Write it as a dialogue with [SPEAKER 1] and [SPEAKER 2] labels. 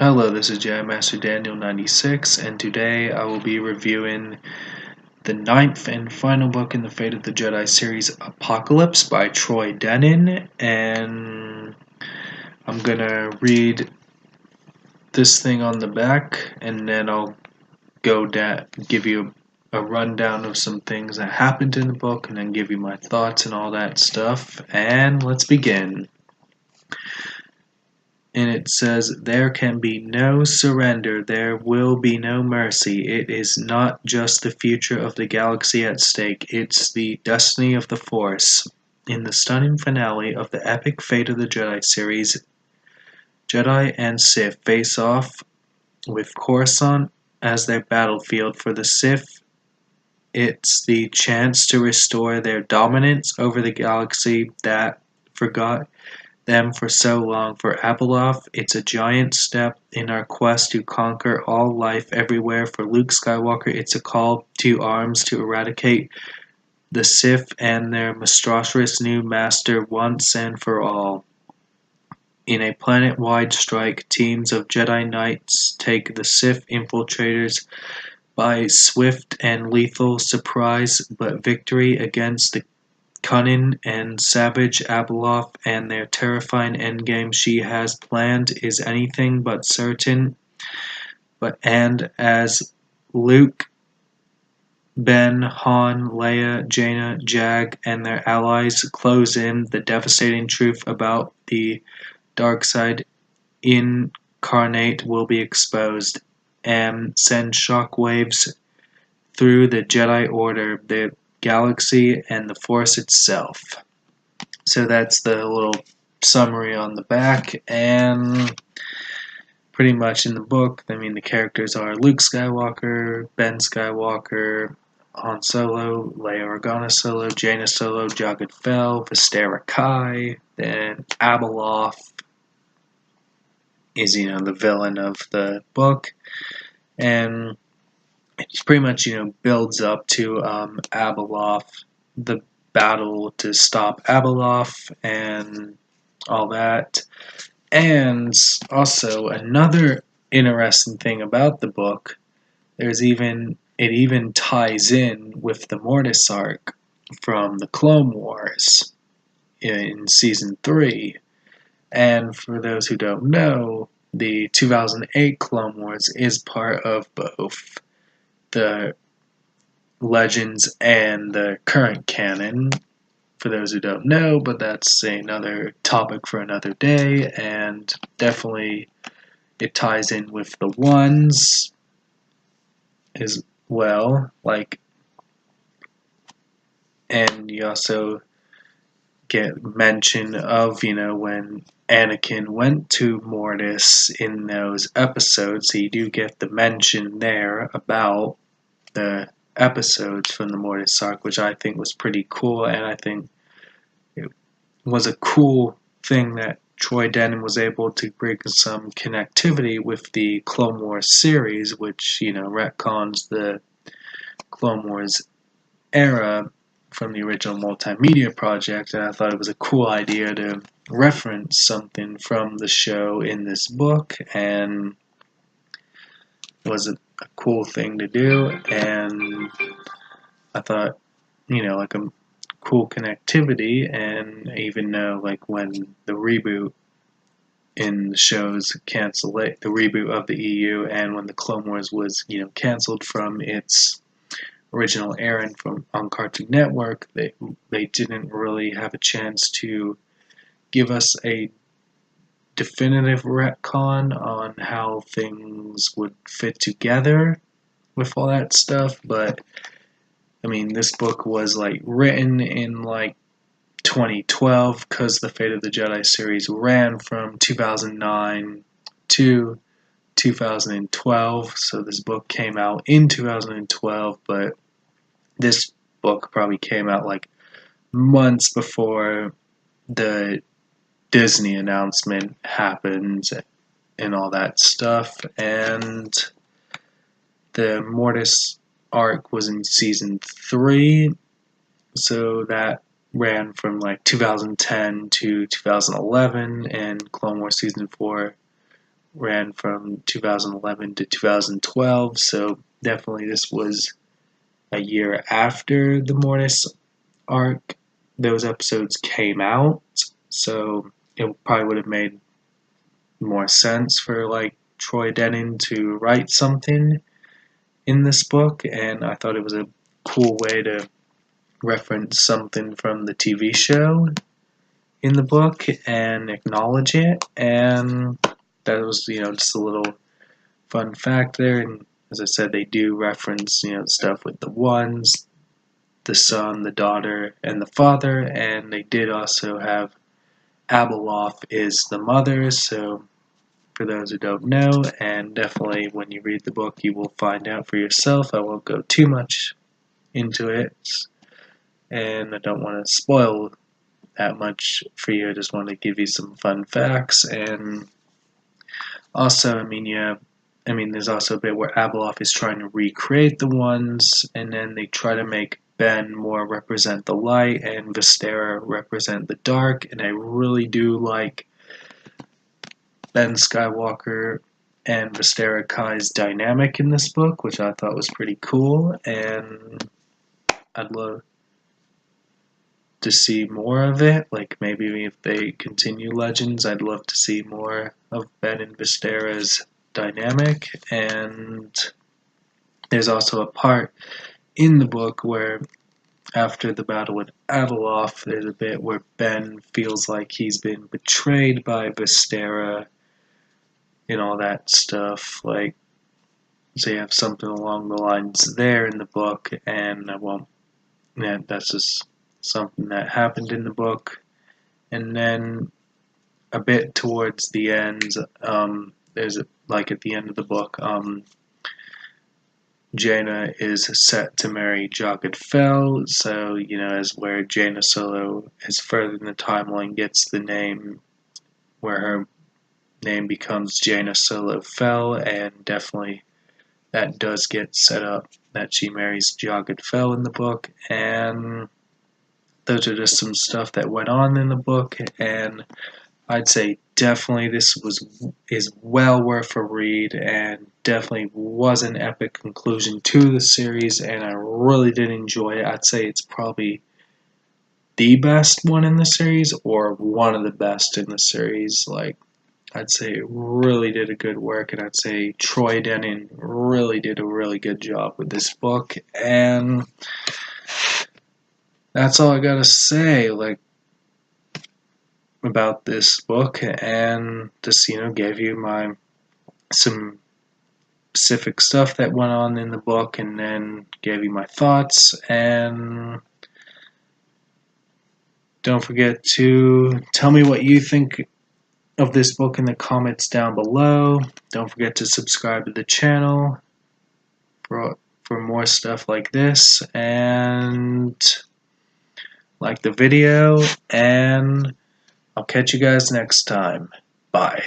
[SPEAKER 1] Hello, this is Jedi Master Daniel 96, and today I will be reviewing the ninth and final book in the Fate of the Jedi series, Apocalypse by Troy Dennin. And I'm gonna read this thing on the back, and then I'll give you a rundown of some things that happened in the book, and then give you my thoughts and all that stuff. And let's begin. And it says, "There can be no surrender, there will be no mercy. It is not just the future of the galaxy at stake, it's the destiny of the Force." In the stunning finale of the epic Fate of the Jedi series, Jedi and Sith face off with Coruscant as their battlefield. For the Sith, it's the chance to restore their dominance over the galaxy that forgot them for so long. For Abeloth, it's a giant step in our quest to conquer all life everywhere. For Luke Skywalker, it's a call to arms to eradicate the Sith and their monstrous new master once and for all. In a planet-wide strike, teams of Jedi Knights take the Sith infiltrators by swift and lethal surprise, but victory against the cunning and savage Abeloth and their terrifying endgame she has planned is anything but certain. And as Luke, Ben, Han, Leia, Jaina, Jag, and their allies close in, the devastating truth about the dark side incarnate will be exposed and send shockwaves through the Jedi Order, the galaxy, and the Force itself. So that's the little summary on the back, and pretty much in the book, the characters are Luke Skywalker, Ben Skywalker, Han Solo, Leia Organa Solo, Jaina Solo, Jagged Fell, Vistara Kai, then Abeloth is, the villain of the book, and it pretty much, builds up to Abeloth, the battle to stop Abeloth, and all that. And also another interesting thing about the book, it even ties in with the Mortis arc from the Clone Wars in season 3. And for those who don't know, the 2008 Clone Wars is part of both the Legends and the current canon, for those who don't know, but that's another topic for another day, and definitely it ties in with the ones as well, and you also get mention of, when Anakin went to Mortis in those episodes, so you do get the mention there about the episodes from the Mortis arc, which I think was pretty cool, and I think it was a cool thing that Troy Dennin was able to bring some connectivity with the Clone Wars series, which, retcons the Clone Wars era from the original multimedia project, and I thought it was a cool idea to reference something from the show in this book, and it was a cool thing to do, and I thought, like a cool connectivity, and even know, when the reboot in the shows cancel it, the reboot of the EU, and when the Clone Wars was, canceled from its original airing from on Cartoon Network, they didn't really have a chance to give us a definitive retcon on how things would fit together with all that stuff, but this book was written in 2012, because the Fate of the Jedi series ran from 2009 to 2012, so this book came out in 2012, but this book probably came out months before the Disney announcement happened and all that stuff, and the Mortis arc was in season 3, so that ran from 2010 to 2011, and Clone Wars season 4 ran from 2011 to 2012, so definitely this was a year after the Mortis arc. Those episodes came out, so it probably would have made more sense for like Troy Denning to write something in this book, and I thought it was a cool way to reference something from the TV show in the book and acknowledge it. And that was, just a little fun fact there. And as I said, they do reference, stuff with the ones, the son, the daughter, and the father. And they did also have Abeloth is the mother. So for those who don't know, and definitely when you read the book, you will find out for yourself. I won't go too much into it, and I don't want to spoil that much for you. I just want to give you some fun facts. And also, there's also a bit where Abeloth is trying to recreate the ones, and then they try to make Ben more represent the light and Vistera represent the dark. And I really do like Ben Skywalker and Vistera Kai's dynamic in this book, which I thought was pretty cool, and I'd love to see more of it. Like maybe if they continue Legends, I'd love to see more of Ben and Vistera's dynamic. And there's also a part in the book where after the battle with Abeloth, there's a bit where Ben feels like he's been betrayed by Vistera and all that stuff. Like, so you have something along the lines there in the book, and that's just something that happened in the book. And then a bit towards the end, there's like at the end of the book, Jaina is set to marry Jagged Fell, so as where Jaina Solo is further in the timeline gets the name, where her name becomes Jaina Solo Fell, and definitely that does get set up that she marries Jagged Fell in the book. And those are just some stuff that went on in the book, and I'd say definitely this is well worth a read, and definitely was an epic conclusion to the series, and I really did enjoy it. I'd say it's probably the best one in the series, or one of the best in the series. Like, I'd say it really did a good work, and I'd say Troy Denning really did a really good job with this book, and that's all I gotta say. Like, about this book, and just gave you some specific stuff that went on in the book, and then gave you my thoughts. And don't forget to tell me what you think of this book in the comments down below. Don't forget to subscribe to the channel for more stuff like this, and like the video, and I'll catch you guys next time. Bye.